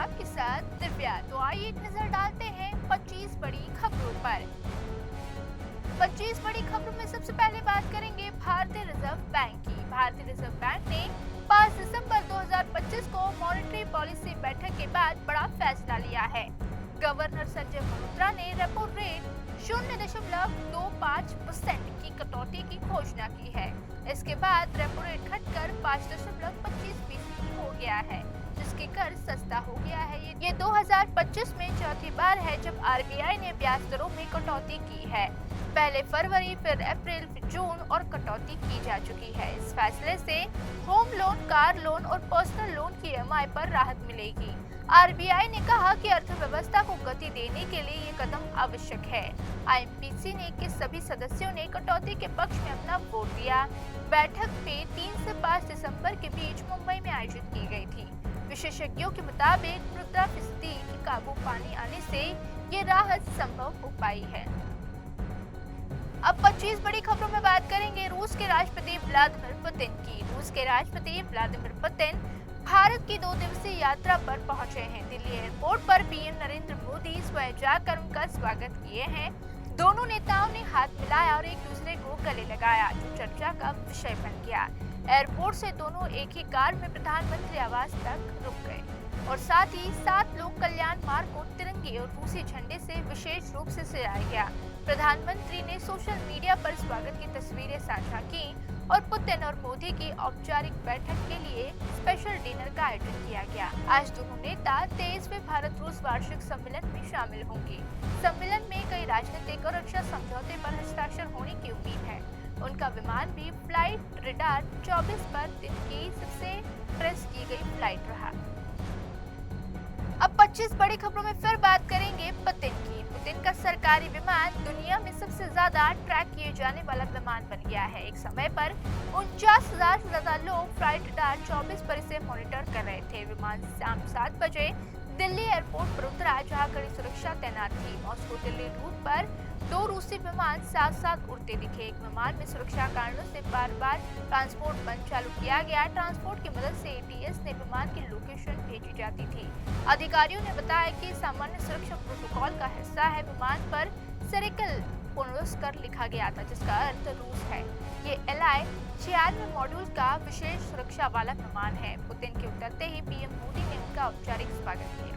आपके साथ दिव्या। तो आइए एक नजर डालते हैं 25 बड़ी खबरों पर। 25 बड़ी खबरों में सबसे पहले बात करेंगे भारतीय रिजर्व बैंक की। भारतीय रिजर्व बैंक ने 5 दिसंबर 2025 को मॉनेटरी पॉलिसी बैठक के बाद बड़ा फैसला लिया है। गवर्नर संजय मल्होत्रा ने रेपो रेट 0.25% की कटौती की घोषणा की है। इसके बाद रेपो रेट घटकर 5.25% हो गया है, जिसके कर्ज सस्ता हो गया है। ये 2025 में चौथी बार है जब आरबीआई ने ब्याज दरों में कटौती की है। पहले फरवरी, फिर अप्रैल, फिर जून और कटौती की जा चुकी है। इस फैसले से होम लोन, कार लोन और पर्सनल लोन की ईएमआई पर राहत मिलेगी। आरबीआई ने कहा कि अर्थव्यवस्था को गति देने के लिए ये कदम आवश्यक है। आईएमपीसी ने के सभी सदस्यों ने कटौती के पक्ष में अपना वोट दिया। बैठक पे 3 से 5 दिसंबर के बीच मुंबई में आयोजित की गई थी। विशेषज्ञों के मुताबिक मुद्रास्फीति की काबू पाने आने से ये राहत संभव हो पाई है। अब 25 बड़ी खबरों में बात करेंगे रूस के राष्ट्रपति व्लादिमीर पुतिन की। रूस के राष्ट्रपति व्लादिमीर पुतिन भारत की 2 दिवसीय यात्रा पर पहुंचे हैं। दिल्ली एयरपोर्ट पर पीएम नरेंद्र मोदी स्वयं जाकर उनका स्वागत किए हैं। दोनों नेताओं ने हाथ मिलाया और एक दूसरे को गले लगाया, जो चर्चा का विषय बन गया। एयरपोर्ट से दोनों एक ही कार में प्रधानमंत्री आवास तक रुक गए और साथ ही 7 लोक कल्याण मार्ग को तिरंगे और रूसी झंडे से विशेष रूप से सजाया गया। प्रधानमंत्री ने सोशल मीडिया पर स्वागत की तस्वीरें साझा की और पुतिन और मोदी की औपचारिक बैठक के लिए स्पेशल डिनर का आयोजन किया गया। आज दोनों नेता 23वें भारत रूस वार्षिक सम्मेलन में शामिल होंगे। सम्मेलन में कई राजनीतिक और रक्षा समझौते पर हस्ताक्षर होने की उम्मीद है। उनका विमान भी फ्लाइट रेडार 24 पर दिन की सबसे ट्रेस की गई फ्लाइट रहा। अब 25 बड़ी खबरों में फिर बात करेंगे पुतिन की। पुतिन का सरकारी विमान दुनिया में सबसे ज्यादा ट्रैक किए जाने वाला विमान बन गया है। एक समय पर 49,000 से ज्यादा लोग फ्लाइट रेडार 24 पर इसे मॉनिटर कर रहे थे। विमान शाम 7 बजे दिल्ली एयरपोर्ट पर उतरा, जहां कड़ी सुरक्षा तैनात थी। मॉस्को दिल्ली रूट पर 2 रूसी विमान साथ साथ उड़ते दिखे। एक विमान में सुरक्षा कारणों से बार-बार ट्रांसपोर्ट बंद चालू किया गया। ट्रांसपोर्ट की मदद से एटीएस ने विमान की लोकेशन भेजी जाती थी। अधिकारियों ने बताया कि सामान्य सुरक्षा प्रोटोकॉल का हिस्सा है। विमान पर सेरिकल पुनस्कर लिखा गया था, जिसका अर्थ रूस है। ये एलआई 96 मॉड्यूल का विशेष सुरक्षा वाला विमान है। पुतिन के उतरते ही पीएम मोदी ने उनका औपचारिक स्वागत किया।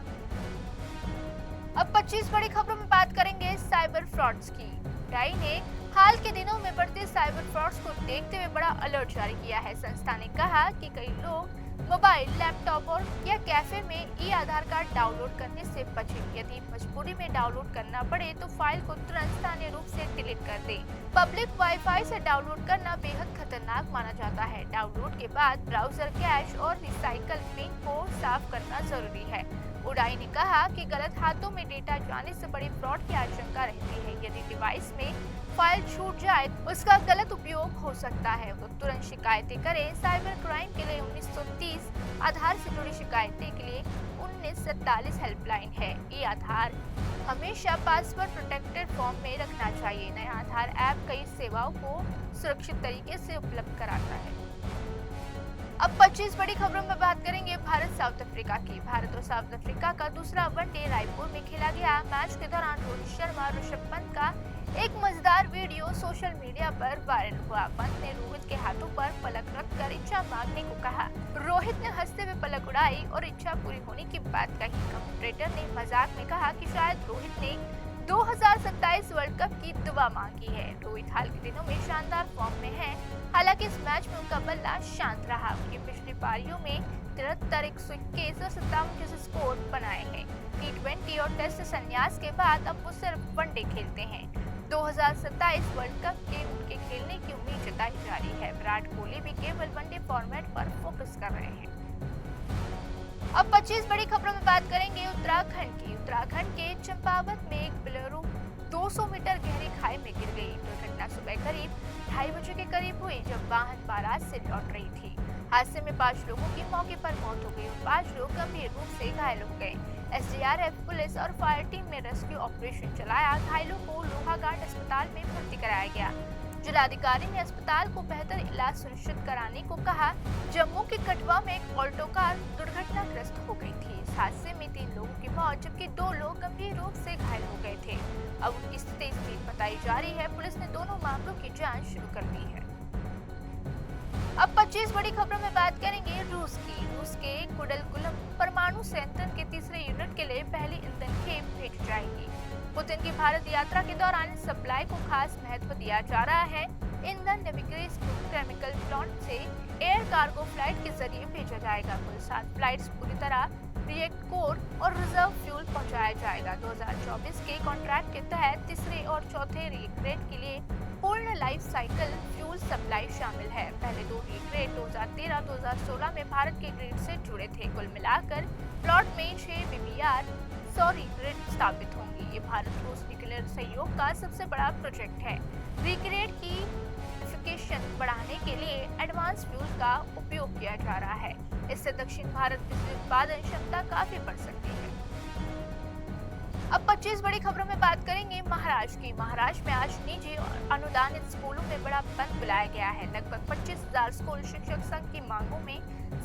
अब 25 बड़ी खबरों में बात करेंगे साइबर फ्रॉड्स की। डाई ने हाल के दिनों में बढ़ते साइबर फ्रॉड्स को देखते हुए बड़ा अलर्ट जारी किया है। संस्था ने कहा कि कई लोग मोबाइल, लैपटॉप और या कैफे में ई आधार कार्ड डाउनलोड करने से बचें। यदि मजबूरी में डाउनलोड करना पड़े तो फाइल को तुरंत स्थानीय रूप से डिलीट कर दें। पब्लिक वाईफाई से डाउनलोड करना बेहद खतरनाक माना जाता है। डाउनलोड के बाद ब्राउजर कैश और रिसाइकल पिन को साफ करना जरूरी है। उडाई ने कहा कि गलत हाथों में डेटा जाने से बड़ी फ्रॉड की आशंका रहती है। यदि डिवाइस में फाइल छूट जाए तो उसका गलत उपयोग हो सकता है, तो तुरंत शिकायतें करें। साइबर क्राइम के लिए 1930, आधार से जुड़ी शिकायतें के लिए 1947 हेल्पलाइन है। ये आधार हमेशा पासवर्ड प्रोटेक्टेड फॉर्म में रखना चाहिए। नया आधार ऐप कई सेवाओं को सुरक्षित तरीके से उपलब्ध कराता है। अब 25 बड़ी खबरों में बात करेंगे भारत साउथ अफ्रीका की। भारत और साउथ अफ्रीका का दूसरा वनडे रायपुर में खेला गया। मैच के दौरान रोहित शर्मा और ऋषभ पंत का एक मजेदार वीडियो सोशल मीडिया पर वायरल हुआ। पंत ने रोहित के हाथों पर पलक रखकर इच्छा मांगने को कहा। रोहित ने हंसते हुए पलक उड़ाई और इच्छा पूरी होने की बात कही। कमेंटेटर ने मजाक में कहा कि शायद रोहित ने 2027 वर्ल्ड कप की दुआ मांगी है। रोहित हाल के दिनों में शानदार फॉर्म में है। हालांकि इस मैच में उनका बल्ला शांत रहा। उनकी पिछली पारियों में 73, 121 और 57 जैसे स्कोर बनाए हैं। T20 और टेस्ट संन्यास के बाद अब वो सिर्फ वनडे खेलते हैं। 2027 वर्ल्ड कप के उनके खेलने की उम्मीद जताई जा रही है। विराट कोहली भी केवल वनडे फॉर्मेट पर फोकस कर रहे हैं। अब 25 बड़ी खबरों में बात करेंगे उत्तराखंड की। उत्तराखंड के चंपावत में एक बोलेरो 200 मीटर गहरी खाई में गिर गई। दुर्घटना सुबह करीब 2:30 बजे के करीब हुई, जब वाहन बारात से लौट रही थी। हादसे में 5 लोगों की मौके पर मौत हो गई और 5 लोग गंभीर रूप से घायल हो गए। एसडीआरएफ, पुलिस और फायर टीम ने रेस्क्यू ऑपरेशन चलाया। घायलों को लोहाघाट अस्पताल में भर्ती कराया गया। जिलाधिकारी ने अस्पताल को बेहतर इलाज सुनिश्चित कराने को कहा। जम्मू के कठुआ में एक ऑल्टो कार दुर्घटनाग्रस्त हो गई थी। इस हादसे में 3 लोगों की मौत जबकि 2 लोग गंभीर रूप से घायल हो गए थे। अब उनकी स्थिति स्थिर बताई जा रही है। पुलिस ने दोनों मामलों की जांच शुरू कर दी है। अब 25 बड़ी खबरों में बात करेंगे रूस की। रूस के कुडलकुलम परमाणु संयंत्र के तीसरे यूनिट के लिए पहली ईंधन खेप भेजी जाएगी। पुतिन की भारत यात्रा के दौरान सप्लाई को खास महत्व दिया जा रहा है। ईंधन नेविगेशन केमिकल प्लांट से एयर कार्गो फ्लाइट के जरिए भेजा जाएगा। कुल 7 फ्लाइट्स पूरी तरह रिएक्ट कोर और रिजर्व फ्यूल पहुंचाया जाएगा। 2024 के कॉन्ट्रैक्ट के तहत तीसरे और चौथे रिएक्टरेट के लिए पूर्ण लाइफ साइकिल फ्यूल सप्लाई शामिल है। पहले 2 रिएक्टरेट 2013-2016 में भारत के ग्रिड से जुड़े थे। कुल मिलाकर प्लॉट में 6 BBR 100 रिएक्टरेट स्थापित होंगे। ये भारत रूस न्यूक्लियर सहयोग का सबसे बड़ा प्रोजेक्ट है। रिएक्टरेट की एफिशिएंसी बढ़ाने के लिए एडवांस फ्यूल का उपयोग किया जा रहा है। इससे दक्षिण भारत बिजली उत्पादन क्षमता काफी बढ़ सकती है। अब 25 बड़ी खबरों में बात करेंगे महाराष्ट्र की। महाराष्ट्र में आज निजी और अनुदानित स्कूलों में बड़ा बंद बुलाया गया है। लगभग 25,000 स्कूल शिक्षक संघ की मांगों में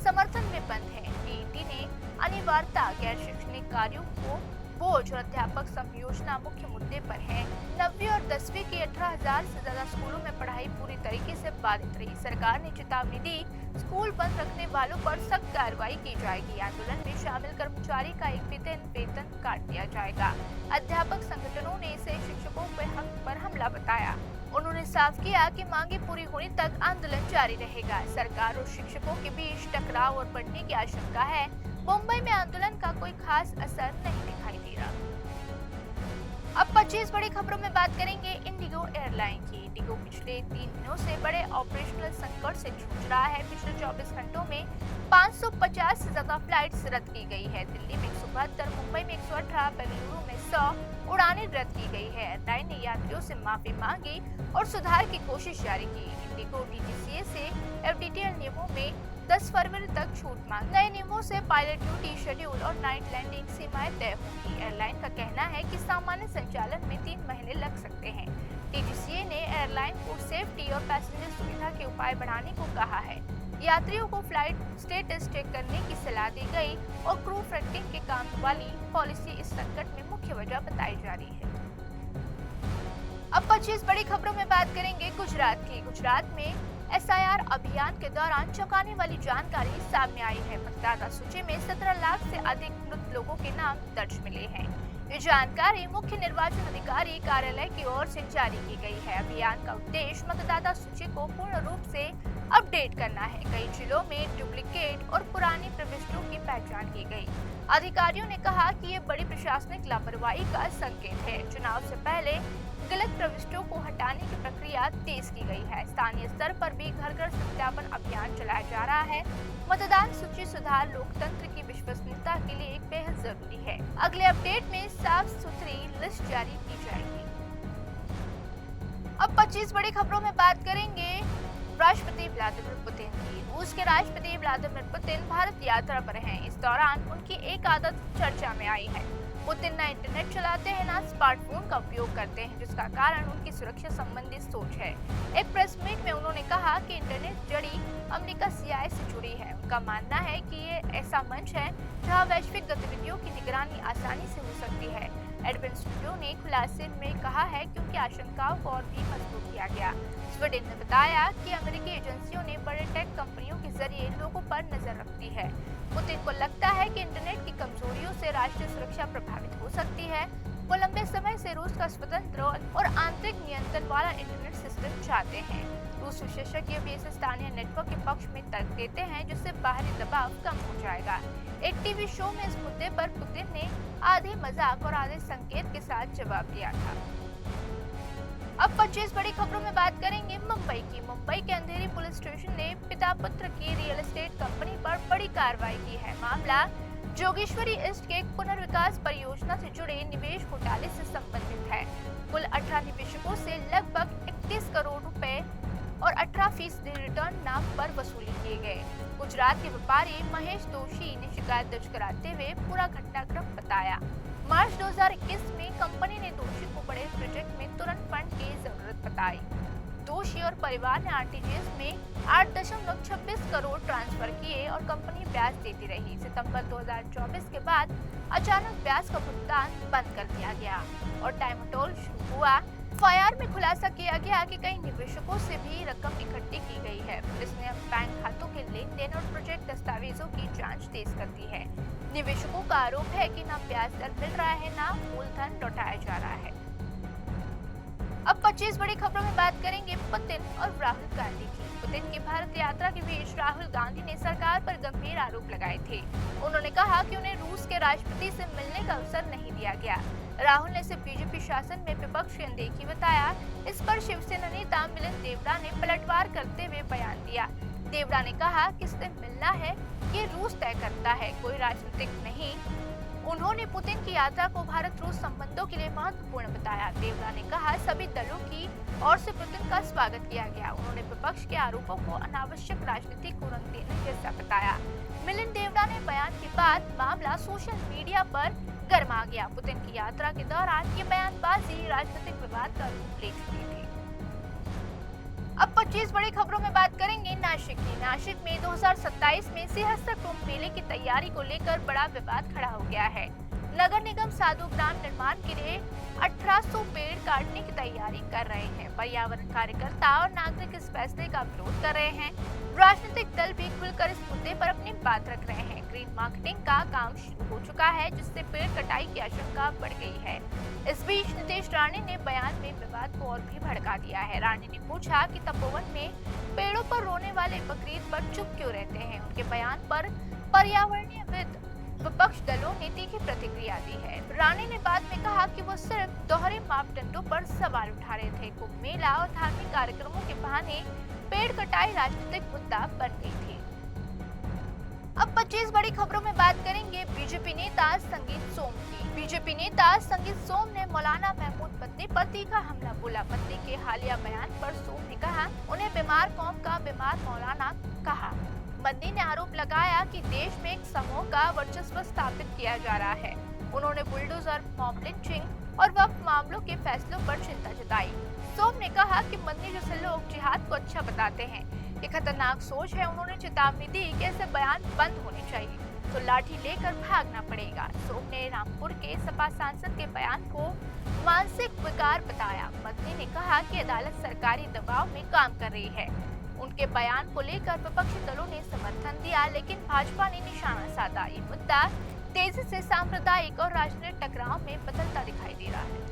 समर्थन में बंद है। टीईटी ने अनिवार्यता, गैर शैक्षणिक कार्यों को बोझ और अध्यापक संयोजना मुख्य मुद्दे पर है। 9वीं और 10वीं के 18,000 से ज्यादा स्कूलों में पढ़ाई पूरी तरीके से बाधित रही। सरकार ने चेतावनी दी, स्कूल बंद रखने वालों पर सख्त कार्रवाई की जाएगी। आंदोलन में शामिल कर्मचारी का एक भी दिन वेतन काट दिया जाएगा। अध्यापक संगठनों ने इसे शिक्षकों के हक पर हमला बताया। उन्होंने साफ किया कि मांगे पूरी होने तक आंदोलन जारी रहेगा। सरकार और शिक्षकों के बीच टकराव और बढ़ने की आशंका है। मुंबई में आंदोलन का कोई खास असर नहीं दिखाई दे रहा। अब 25 बड़ी खबरों में बात करेंगे इंडिगो एयरलाइन की। इंडिगो पिछले 3 दिनों से बड़े ऑपरेशनल संकट से जूझ रहा है। पिछले 24 घंटों में 550 से ज्यादा फ्लाइट्स रद्द की गई है। दिल्ली में 172, मुंबई में 118, बेंगलुरु में 100 उड़ानें रद्द की गई है। एयरलाइन ने यात्रियों से माफी मांगी और सुधार की कोशिश जारी की। इंडिगो डीजीसीए से एफडीटीएल नियमों में 10 फरवरी तक छूट मांग। नए नियमों से पायलट ड्यूटी शेड्यूल और नाइट लैंडिंग सीमाएं तय होंगी। एयरलाइन का कहना है कि सामान्य संचालन में 3 महीने लग सकते हैं। डीजीसीए ने एयरलाइन को सेफ्टी और पैसेंजर सुविधा के उपाय बढ़ाने को कहा है। यात्रियों को फ्लाइट स्टेटस चेक करने की सलाह दी गई और क्रू फ्रंटिंग के काम वाली पॉलिसी इस संकट में मुख्य वजह बताई जा रही है। अब 25 बड़ी खबरों में बात करेंगे गुजरात की। गुजरात में SIR अभियान के दौरान चौंकाने वाली जानकारी सामने आई है। मतदाता सूची में 17 लाख से अधिक मृत लोगों के नाम दर्ज मिले हैं। ये जानकारी मुख्य निर्वाचन अधिकारी कार्यालय की ओर से जारी की गई है। अभियान का उद्देश्य मतदाता सूची को पूर्ण रूप से अपडेट करना है। कई जिलों में डुप्लीकेट और पुरानी प्रविष्टियों की पहचान की गई। अधिकारियों ने कहा कि ये बड़ी प्रशासनिक लापरवाही का संकेत है। चुनाव से पहले गलत प्रविष्टियों को हटाने की प्रक्रिया तेज की गई है। स्थानीय स्तर पर भी घर घर सत्यापन अभियान चलाया जा रहा है। मतदान सूची सुधार लोकतंत्र की विश्वसनीयता के लिए बेहद जरूरी है। अगले अपडेट में साफ सुथरी लिस्ट जारी की जाएगी। अब 25 बड़ी खबरों में बात करेंगे राष्ट्रपति व्लादिमीर पुतिन की। रूस के राष्ट्रपति व्लादिमीर पुतिन भारत यात्रा पर हैं। इस दौरान उनकी एक आदत चर्चा में आई है। पुतिन ना इंटरनेट चलाते हैं ना स्मार्टफोन का उपयोग करते हैं, जिसका कारण उनकी सुरक्षा संबंधी सोच है। एक प्रेस मीट में उन्होंने कहा कि इंटरनेट जड़ी अमेरिका CIA से जुड़ी है। उनका मानना है कि ये ऐसा मंच है जहां वैश्विक गतिविधियों की निगरानी आसानी से हो सकती है। एडविन स्टूडियो ने खुलासे में कहा है कि उनकी आशंकाओं को और भी मजबूत किया गया। स्वीडन ने बताया कि अमेरिकी एजेंसियों ने बड़े टेक कंपनियों के जरिए लोगों पर नजर रखती है। पुतिन को लगता है कि इंटरनेट की कमजोरियों से राष्ट्रीय सुरक्षा प्रभावित हो सकती है। वो लंबे समय से रूस का स्वतंत्र और आंतरिक नियंत्रण वाला इंटरनेट सिस्टम चाहते हैं। रूस विशेषज्ञ भी इस स्थानीय नेटवर्क के पक्ष में तर्क देते हैं, जिससे बाहरी दबाव कम हो जाएगा। एक टीवी शो में इस मुद्दे पर पुतिन ने आधे मजाक और आधे संकेत के साथ जवाब दिया था। अब 25 बड़ी खबरों में बात करेंगे मुंबई की। मुंबई के अंधेरी पुलिस स्टेशन ने पिता पुत्र की रियल एस्टेट कंपनी पर बड़ी कार्रवाई की है। मामला जोगेश्वरी ईस्ट के पुनर्विकास परियोजना से जुड़े निवेश घोटाले से संबंधित है। कुल 18 निवेशकों से लगभग 31 करोड़ रुपए और 18% रिटर्न नाम पर वसूली किए गए। गुजरात के व्यापारी महेश दोषी ने शिकायत दर्ज कराते हुए पूरा घटनाक्रम बताया। मार्च 2021 में कंपनी ने दोषी को बड़े प्रोजेक्ट में तुरंत फंड की जरूरत बताई। दोषी और परिवार ने आरटीजीएस में 8.26 करोड़ ट्रांसफर किए और कंपनी ब्याज देती रही। सितंबर 2024 के बाद अचानक ब्याज का भुगतान बंद कर दिया गया और टाइमटोल शुरू हुआ। एफआईआर में खुलासा किया गया कि कई निवेशकों से भी रकम इकट्ठी की गई है। पुलिस ने अब बैंक खातों के लेन देन और प्रोजेक्ट दस्तावेजों की जांच तेज कर दी है। निवेशकों का आरोप है कि न ब्याज दर मिल रहा है, न मूलधन लौटाया जा रहा है। अब 25 बड़ी खबरों में बात करेंगे पुतिन और राहुल गांधी की। पुतिन की भारत यात्रा के बीच राहुल गांधी ने सरकार पर गंभीर आरोप लगाए थे। उन्होंने कहा कि उन्हें रूस के राष्ट्रपति से मिलने का अवसर नहीं दिया गया। राहुल ने इसे बीजेपी शासन में विपक्ष की अनदेखी बताया। इस पर शिवसेना नेता मिलिंद देवड़ा ने पलटवार करते हुए बयान दिया। देवड़ा ने कहा कि इससे मिलना है ये रूस तय करता है, कोई राजनीतिक नहीं। उन्होंने पुतिन की यात्रा को भारत रूस संबंधों के लिए महत्वपूर्ण बताया। देवड़ा ने कहा सभी दलों की ओर से पुतिन का स्वागत किया गया। उन्होंने विपक्ष के आरोपों को अनावश्यक राजनीति को रंग देने जैसा बताया। मिलिंद देवड़ा ने बयान के बाद मामला सोशल मीडिया पर गर्मा गया। पुतिन की यात्रा के दौरान ये बयानबाजी राजनीतिक विवाद का रूप ले चुकी थी। अब 25 बड़ी खबरों में बात करेंगे नासिक की। नासिक में 2027 में सिंहस्थ कुंभ मेले की तैयारी को लेकर बड़ा विवाद खड़ा हो गया है। नगर निगम साधु ग्राम निर्माण के लिए 1800 पेड़ काटने की तैयारी कर रहे हैं। पर्यावरण कार्यकर्ता और नागरिक इस फैसले का विरोध कर रहे हैं। राजनीतिक दल भी खुलकर इस मुद्दे पर अपनी बात रख रहे हैं। ग्रीन मार्केटिंग का काम शुरू हो चुका है, जिससे पेड़ कटाई की आशंका बढ़ गई है। इस बीच नीतीश राणे ने बयान में विवाद को और भी भड़का दिया है। राणे ने पूछा कि तपोवन में पेड़ों पर रोने वाले बकरीद पर चुप क्यों रहते हैं। उनके बयान पर पर्यावरणविद विपक्ष दलों ने तीखी प्रतिक्रिया दी है। राणे ने बाद में कहा कि वो सिर्फ दोहरे मापदंडों पर सवाल उठा रहे थे। कुंभ मेला और धार्मिक कार्यक्रमों के बहाने पेड़ कटाई राजनीतिक मुद्दा बन गई थी। अब 25 बड़ी खबरों में बात करेंगे बीजेपी नेता संगीत सोम की। बीजेपी नेता संगीत सोम ने मौलाना महमूद बद्दी पर तीखा हमला बोला। बद्दी के हालिया बयान पर सोम ने कहा उन्हें बीमार कौम का बीमार मौलाना कहा। बद्दी ने आरोप लगाया कि देश में एक समूह का वर्चस्व स्थापित किया जा रहा है। उन्होंने बुलडोजर, मॉब लिंचिंग और वक्फ मामलों के फैसलों पर चिंता जताई। सोम ने कहा कि बद्दी जैसे लोग जिहाद को अच्छा बताते हैं, ये खतरनाक सोच है। उन्होंने चेतावनी दी कि ऐसे बयान बंद होने चाहिए तो लाठी लेकर भागना पड़ेगा। सोम ने रामपुर के सपा सांसद के बयान को मानसिक विकार बताया। बद्दी ने कहा कि अदालत सरकारी दबाव में काम कर रही है। उनके बयान को लेकर विपक्षी दलों ने समर्थन दिया, लेकिन भाजपा ने निशाना साधा। ये मुद्दा तेजी से सांप्रदायिक और राजनीतिक टकराव में बदलता दिखाई दे रहा है।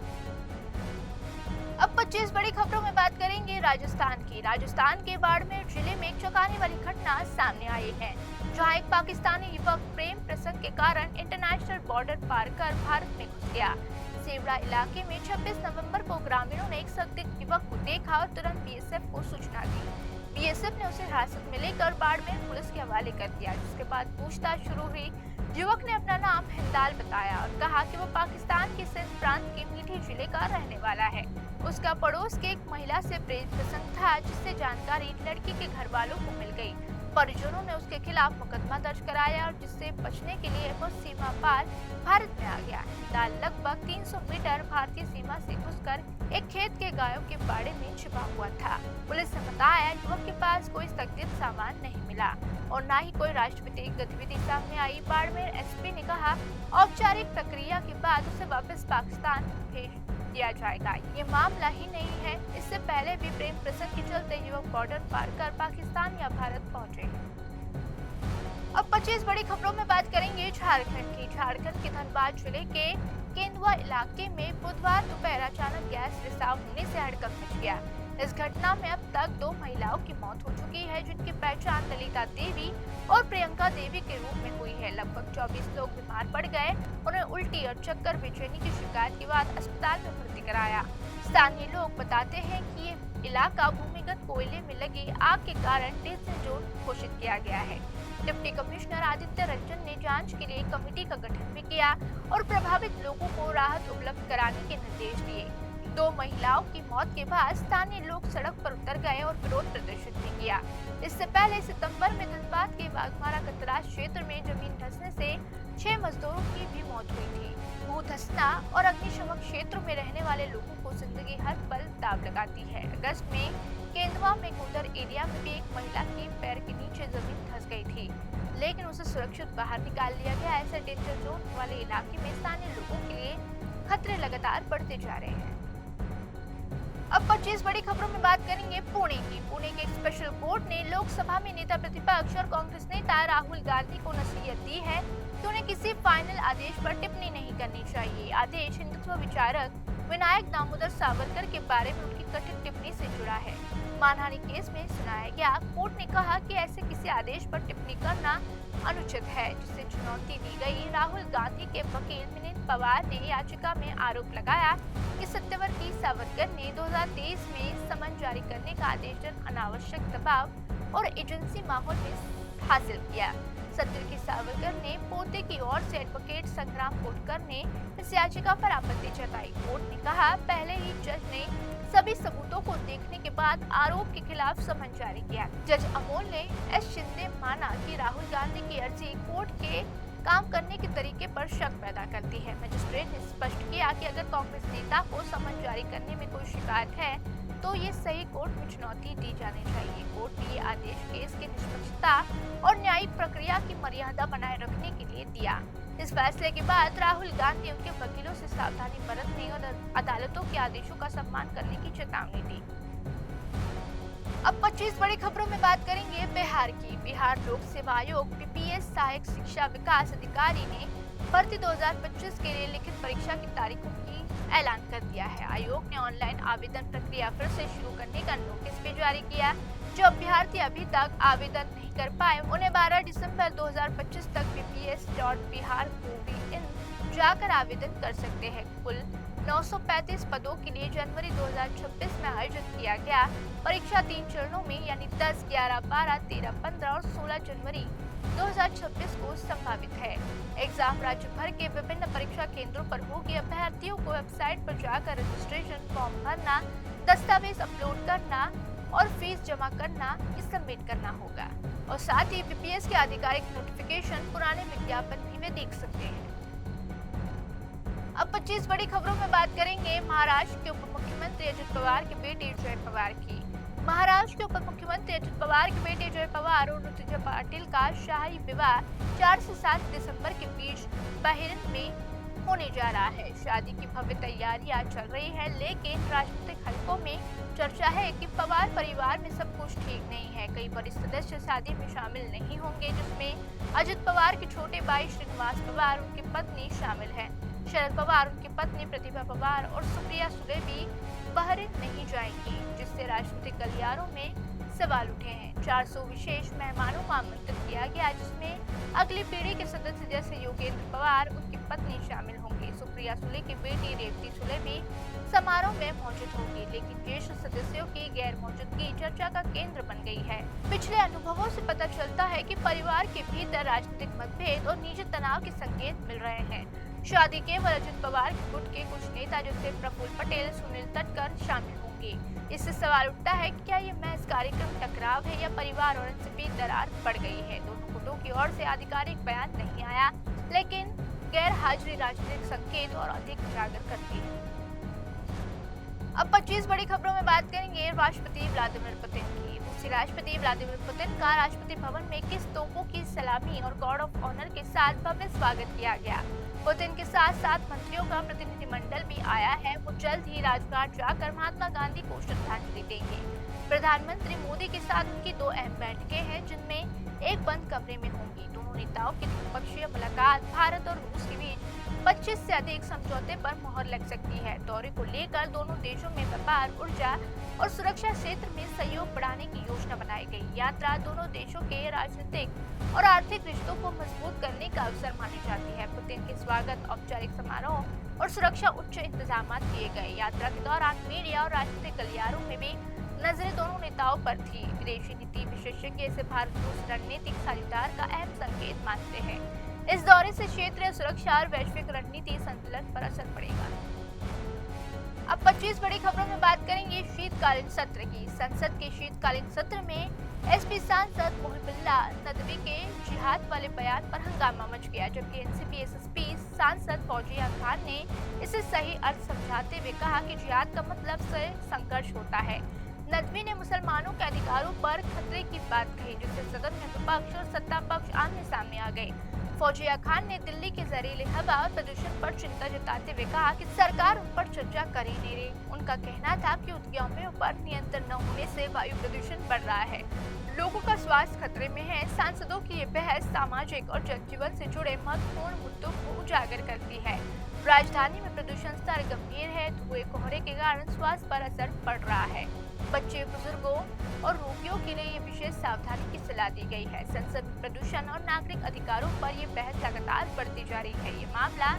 अब 25 बड़ी खबरों में बात करेंगे राजस्थान की। राजस्थान के बाड़मेर जिले में एक चौंकाने वाली घटना सामने आई है, जहां एक पाकिस्तानी युवक प्रेम प्रसंग के कारण इंटरनेशनल बॉर्डर पार कर भारत में घुस गया। सेवड़ा इलाके में 26 नवंबर को ग्रामीणों ने एक संदिग्ध युवक को देखा और तुरंत बीएसएफ को सूचना दी। बीएसएफ ने उसे हिरासत में लेकर बाड़मेर पुलिस के हवाले कर दिया, जिसके बाद पूछताछ शुरू हुई। युवक ने अपना नाम हिंदाल बताया और कहा कि वो पाकिस्तान के सिंध प्रांत के मीठी जिले का रहने वाला है। उसका पड़ोस के एक महिला से प्रेम प्रसंग था, जिससे जानकारी लड़की के घर वालों को मिल गई। परिजनों ने उसके खिलाफ मुकदमा दर्ज कराया और जिससे बचने के लिए वो सीमा पार भारत में आ गया। हिंदाल लगभग 300 मीटर भारतीय सीमा से घुसकर एक खेत के गायों के बाड़े में छिपा हुआ था। पुलिस ने बताया युवक के पास कोई संदिग्ध सामान नहीं मिला और न ही कोई राष्ट्रपति गतिविधि सामने आई। बाड़मेर एसपी ने कहा औपचारिक प्रक्रिया के बाद उसे वापस पाकिस्तान भेज दिया जाएगा। ये मामला ही नहीं है, इससे पहले भी प्रेम प्रसंग के चलते युवक बॉर्डर पार कर पाकिस्तान या भारत पहुंचे। अब 25 बड़ी खबरों में बात करेंगे झारखंड की। झारखंड के धनबाद जिले के केंदुआ इलाके में बुधवार दोपहर अचानक गैस रिसाव होने से हड़कंप मच गया। इस घटना में अब तक 2 महिलाओं की मौत हो चुकी है, जिनकी पहचान ललिता देवी और प्रियंका देवी के रूप में हुई है। लगभग 24 लोग बीमार पड़ गए। उन्हें उल्टी और चक्कर, बेचैनी की शिकायत के बाद अस्पताल में भर्ती कराया। स्थानीय लोग बताते हैं कि ये इलाका भूमिगत कोयले में लगी आग के कारण डेंजर जोन घोषित किया गया है। डिप्टी कमिश्नर आदित्य रंजन ने जांच के लिए कमेटी का गठन भी किया और प्रभावित लोगों को राहत उपलब्ध कराने के निर्देश दिए। 2 महिलाओं की मौत के बाद स्थानीय लोग सड़क पर उतर गए और विरोध प्रदर्शन भी किया। इससे पहले सितंबर में धनबाद के बाघमारा कतरास क्षेत्र में जमीन धंसने से 6 मजदूरों की भी मौत हुई थी। भू धंसना और अग्निशमन क्षेत्रों में रहने वाले लोगों को जिंदगी हर पल दाव लगाती है। अगस्त में केंदवा में गुंडर एरिया में भी एक महिला के पैर के नीचे जमीन धंस गई थी, लेकिन उसे सुरक्षित बाहर निकाल लिया गया। ऐसे डेंजर जोन वाले इलाके में स्थानीय लोगों के लिए खतरे लगातार बढ़ते जा रहे हैं। अब 25 बड़ी खबरों में बात करेंगे पुणे की। पुणे के एक स्पेशल कोर्ट ने लोकसभा में नेता प्रतिपक्ष और कांग्रेस नेता राहुल गांधी को नसीहत दी है कि उन्हें किसी फाइनल आदेश पर टिप्पणी नहीं करनी चाहिए। आदेश हिंदुत्व विचारक विनायक दामोदर सावरकर के बारे में उनकी कथित टिप्पणी से जुड़ा है। मानहानि केस में सुनाया गया। कोर्ट ने कहा कि ऐसे किसी आदेश पर टिप्पणी करना अनुचित है, जिसे चुनौती दी गई। राहुल गांधी के वकील मिलिंद पवार ने याचिका में आरोप लगाया कि सत्यवर्ती सावरकर ने 2023 में समन जारी करने का आदेश जन अनावश्यक दबाव और एजेंसी माहौल में हासिल किया। सत्यवर्ती सावरकर ने पोते की ओर से एडवोकेट संग्राम कोटकर ने इस याचिका पर आपत्ति जताई। कोर्ट ने कहा, पहले ही जज ने सभी सबूतों को देखने के बाद आरोप के खिलाफ समन जारी किया। जज अमोल ने एस शिंदे माना कि राहुल गांधी की अर्जी कोर्ट के काम करने के तरीके पर शक पैदा करती है। मजिस्ट्रेट ने स्पष्ट किया कि अगर कांग्रेस नेता को समन जारी करने में कोई शिकायत है तो ये सही कोर्ट में चुनौती दी जानी चाहिए। कोर्ट ने ये आदेश केस की निष्पक्षता और न्यायिक प्रक्रिया की मर्यादा बनाए रखने के लिए दिया। इस फैसले के बाद राहुल गांधी उनके वकीलों से सावधानी बरतने और अदालतों के आदेशों का सम्मान करने की चेतावनी दी। अब 25 बड़ी खबरों में बात करेंगे बिहार की। बिहार लोक सेवा आयोग बीपीएस सहायक शिक्षा विकास अधिकारी ने भर्ती 2025 के लिए लिखित परीक्षा की तारीखों की ऐलान कर दिया है। आयोग ने ऑनलाइन आवेदन प्रक्रिया फिर से शुरू करने का नोटिस भी जारी किया। जो अभ्यर्थी अभी तक आवेदन नहीं कर पाए उन्हें 12 दिसंबर 2025 तक bps.bihar.gov.in जाकर आवेदन कर सकते हैं। कुल 935 पदों के लिए जनवरी 2026 में आयोजित किया गया परीक्षा 3 चरणों में यानी 10, 11, 12, 13, 15 और 16 जनवरी 2026 को संभावित है। एग्जाम राज्य भर के विभिन्न परीक्षा केंद्रों पर होगी। अभ्यर्थियों को वेबसाइट पर जाकर रजिस्ट्रेशन फॉर्म भरना, दस्तावेज अपलोड करना और फीस जमा करना, सबमिट करना होगा। और साथ ही बीपीएस के आधिकारिक नोटिफिकेशन, पुराने विज्ञापन भी वे देख सकते हैं। अब 25 बड़ी खबरों में बात करेंगे महाराष्ट्र के उप मुख्यमंत्री अजित पवार के बेटे जय पवार की। महाराष्ट्र के उप मुख्यमंत्री अजित पवार के बेटे जय पवार और ऋतुजा पाटिल का शाही विवाह 4 से 7 दिसंबर के बीच बहरीन में होने जा रहा है। शादी की भव्य तैयारियां चल रही है, लेकिन राजनीतिक हलकों में चर्चा है कि पवार परिवार में सब कुछ ठीक नहीं है। कई बड़े सदस्य शादी में शामिल नहीं होंगे, जिसमें अजित पवार के छोटे भाई श्रीनिवास पवार, उनकी पत्नी शामिल है। शरद पवार, उनकी पत्नी प्रतिभा पवार और सुप्रिया सुले भी बहरीन नहीं जाएंगी, जिससे राजनीतिक गलियारों में सवाल उठे हैं। 400 विशेष मेहमानों को आमंत्रित किया गया, जिसमें अगली पीढ़ी के सदस्य जैसे योगेंद्र पवार, उनकी पत्नी शामिल होंगी। सुप्रिया सुले की बेटी रेवती सुले भी समारोह में मौजूद होगी, लेकिन ज्येष्ठ सदस्यों की गैर मौजूदगी चर्चा का केंद्र बन गई है। पिछले अनुभवों से पता चलता है कि परिवार के भीतर राजनीतिक मतभेद और निजी तनाव के संकेत मिल रहे हैं। शादी केवल अजित पवार के गुट के कुछ नेता जैसे प्रफुल्ल पटेल, सुनील तटकर शामिल होंगे। इससे सवाल उठता है कि क्या ये महज कार्यक्रम टकराव है या परिवार और इनसे भी दरार पड़ गई है। दोनों गुटों की ओर से आधिकारिक बयान नहीं आया, लेकिन गैर हाजिरी राजनीतिक संकेत और अधिक उजागर करती है। अब 25 बड़ी खबरों में बात करेंगे राष्ट्रपति व्लादिमीर पुतिन की। रूसी राष्ट्रपति व्लादिमीर पुतिन का राष्ट्रपति भवन में किस तोपों की सलामी और गार्ड ऑफ ऑनर के साथ भव्य स्वागत किया गया। पुतिन के साथ 7 मंत्रियों का प्रतिनिधिमंडल भी आया है। वो जल्द ही राजघाट जाकर महात्मा गांधी को श्रद्धांजलि देंगे। प्रधानमंत्री मोदी के साथ उनकी 2 अहम बैठकें हैं, जिनमें एक बंद कमरे में होंगी। दोनों नेताओं की द्विपक्षीय मुलाकात भारत और रूस के बीच 25 से अधिक समझौते पर मोहर लग सकती है। दौरे को लेकर दोनों देशों में व्यापार, ऊर्जा और सुरक्षा क्षेत्र में सहयोग बढ़ाने की योजना बनाई गई। यात्रा दोनों देशों के राजनीतिक और आर्थिक रिश्तों को मजबूत करने का अवसर मानी जाती है। पुतिन के स्वागत, औपचारिक समारोह और सुरक्षा उच्च इंतजाम किए गए। यात्रा के दौरान मीडिया और राजनीतिक गलियारों में भी नजरें दोनों नेताओं पर थी। विदेशी नीति विशेषज्ञ इसे भारत रूस रणनीतिक साझेदार का अहम संकेत मानते हैं। इस दौरे से क्षेत्रीय सुरक्षा और वैश्विक रणनीति संतुलन पर असर पड़ेगा। अब 25 बड़ी खबरों में बात करेंगे शीतकालीन सत्र की। संसद के शीतकालीन सत्र में एसपी सांसद मोहिबुल्लाह नदवी के जिहाद वाले बयान पर हंगामा मच गया, जबकि एनसीपी एसएसपी सांसद फौजिया खान ने इसे सही अर्थ समझाते हुए कहा कि जिहाद का मतलब से संघर्ष होता है, नदवी ने मुसलमानों के अधिकारों पर खतरे की बात कही, जिससे सदन में विपक्ष और सत्ता पक्ष आमने सामने आ गए। फौजिया खान ने दिल्ली के जहरीले हवा और प्रदूषण पर चिंता जताते हुए कहा कि सरकार उन पर चर्चा कर ही नहीं रही। उनका कहना था कि उद्यमियों पर नियंत्रण न होने से वायु प्रदूषण बढ़ रहा है, लोगों का स्वास्थ्य खतरे में है। सांसदों की ये बहस सामाजिक और जनजीवन से जुड़े महत्वपूर्ण मुद्दों को उजागर करती है। राजधानी में प्रदूषण स्तर गंभीर है, धुएं कोहरे के कारण स्वास्थ्य पर असर पड़ रहा है। बच्चे, बुजुर्गों और रोगियों के लिए ये विशेष सावधानी की सलाह दी गई है। संसद में प्रदूषण और नागरिक अधिकारों पर ये बहस लगातार बढ़ती जा रही है। ये मामला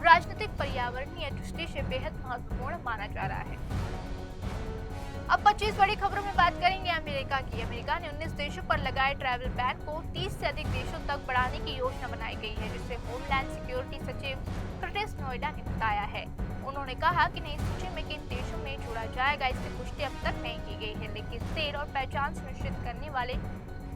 राजनीतिक पर्यावरणीय दृष्टि से बेहद महत्वपूर्ण माना जा रहा है। अब 25 बड़ी खबरों में बात करेंगे अमेरिका की। अमेरिका ने 19 देशों पर लगाए ट्रैवल बैन को 30 से अधिक देशों तक बढ़ाने की योजना बनाई गई है, जिसे होमलैंड सिक्योरिटी सचिव कर्टिस नोएडा ने बताया है। उन्होंने कहा कि नई सूची में किन देशों में जोड़ा जाएगा इसकी पुष्टि अब तक नहीं की गई है, लेकिन तेल और पहचान सुनिश्चित करने वाले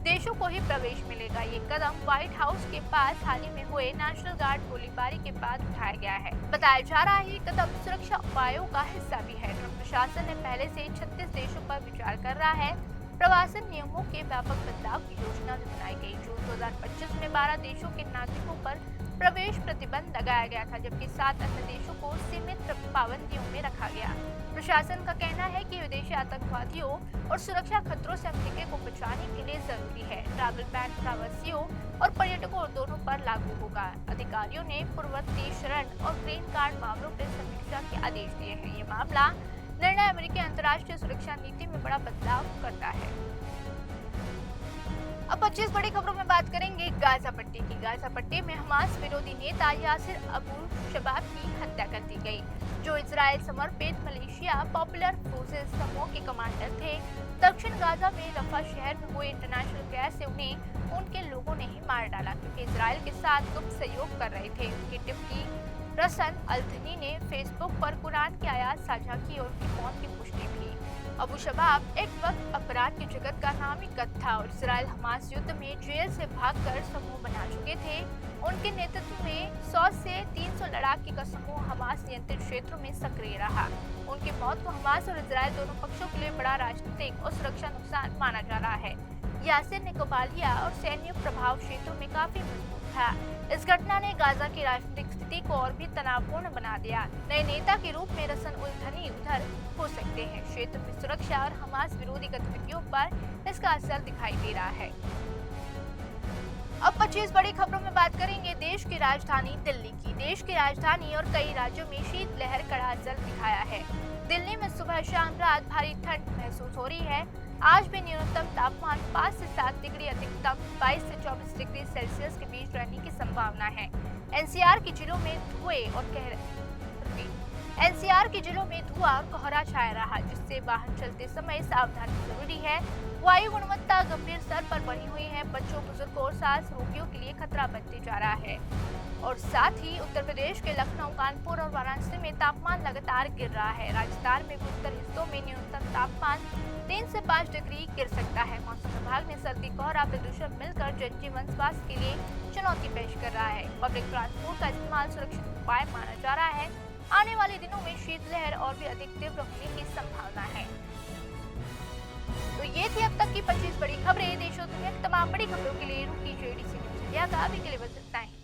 देशों को ही प्रवेश मिलेगा। ये कदम व्हाइट हाउस के पास हाल ही में हुए नेशनल गार्ड गोलीबारी के बाद उठाया गया है। बताया जा रहा है ये कदम सुरक्षा उपायों का हिस्सा भी है। ट्रंप प्रशासन ने पहले से 36 देशों पर विचार कर रहा है। प्रवासन नियमों के व्यापक बदलाव की योजना भी बनाई गई। जून 2025 में 12 देशों के नागरिकों पर प्रवेश प्रतिबंध लगाया गया था, जबकि 7 अन्य देशों को सीमित पाबंदियों में रखा गया। प्रशासन का कहना है कि विदेशी आतंकवादियों और सुरक्षा खतरों से अमेरिका को बचाने के लिए जरूरी है। ट्रैवल बैन प्रवासियों और पर्यटकों दोनों पर लागू होगा। अधिकारियों ने पूर्ववर्ती शरण और ग्रीन कार्ड मामलों पर समीक्षा के आदेश दिए हैं। ये मामला निर्णय अमेरिकी अंतर्राष्ट्रीय सुरक्षा नीति में बड़ा बदलाव करता है। अब 25 बड़ी खबरों में बात करेंगे गाजा पट्टी की। गाजा पट्टी में हमास विरोधी नेता यासिर अबू शबाब की हत्या कर दी गई, जो इजराइल समर्पित मलेशिया पॉपुलर फोर्सेस समूह के कमांडर थे। दक्षिण गाजा में रफा शहर में हुए इंटरनेशनल क्रैश से उन्हें उनके लोगों ने ही मार डाला, क्योंकि इजराइल के साथ गुप्त सहयोग कर रहे थे। उनकी टिप्पणी रसन अल्थनी ने फेसबुक पर कुरान की आयत साझा की और उनकी मौत की पुष्टि की। अबू शबाब एक वक्त अपराध की जगत का नामी कद था और इजराइल हमास युद्ध में जेल से भागकर समूह बना चुके थे। उनके नेतृत्व में 100 से 300 लड़ाकी का समूह हमास नियंत्रित क्षेत्रों में सक्रिय रहा। उनकी मौत को हमास और इजराइल दोनों पक्षों के लिए बड़ा राजनीतिक और सुरक्षा नुकसान माना जा रहा है। यासिर ने कबालिया और सैन्य प्रभाव क्षेत्रों में काफी मजबूत था। इस घटना ने गाजा की राजनीतिक स्थिति को और भी तनावपूर्ण बना दिया। नए नेता के रूप में रसन उल धनी उधर हो सकते हैं। क्षेत्र में सुरक्षा और हमास विरोधी गतिविधियों पर इसका असर दिखाई दे रहा है। अब 25 बड़ी खबरों में बात करेंगे देश की राजधानी दिल्ली की। देश की राजधानी और कई राज्यों में शीतलहर कड़ा असर दिखाया है। दिल्ली में सुबह शाम रात भारी ठंड महसूस हो रही है। आज भी न्यूनतम तापमान 5 से 7 डिग्री, अधिकतम 22 से 24 डिग्री सेल्सियस के बीच रहने की संभावना है। एनसीआर के जिलों में धुआं और कोहरा छाया रहा, जिससे वाहन चलते समय सावधानी जरूरी है। वायु गुणवत्ता गंभीर स्तर पर बनी हुई है। बच्चों, बुजुर्गों और सांस रोगियों के लिए खतरा बनते जा रहा है। और साथ ही उत्तर प्रदेश के लखनऊ, कानपुर और वाराणसी में तापमान लगातार गिर रहा है। राजस्थान में उत्तर हिस्सों में न्यूनतम तापमान 3 से 5 डिग्री गिर सकता है। मौसम विभाग ने सर्दी, कोहरा, प्रदूषण मिलकर जनजीवन स्वास्थ्य के लिए चुनौती पेश कर रहा है। पब्लिक ट्रांसपोर्ट का इस्तेमाल सुरक्षित उपाय माना जा रहा है। आने वाले दिनों में शीतलहर और भी अधिक तीव्र होने की संभावना है। तो ये थी अब तक की 25 बड़ी खबरें। देश और दुनिया की तमाम बड़ी खबरों के लिए रुकी JDC न्यूज़ इंडिया का अभी के लिए बस इतना ही।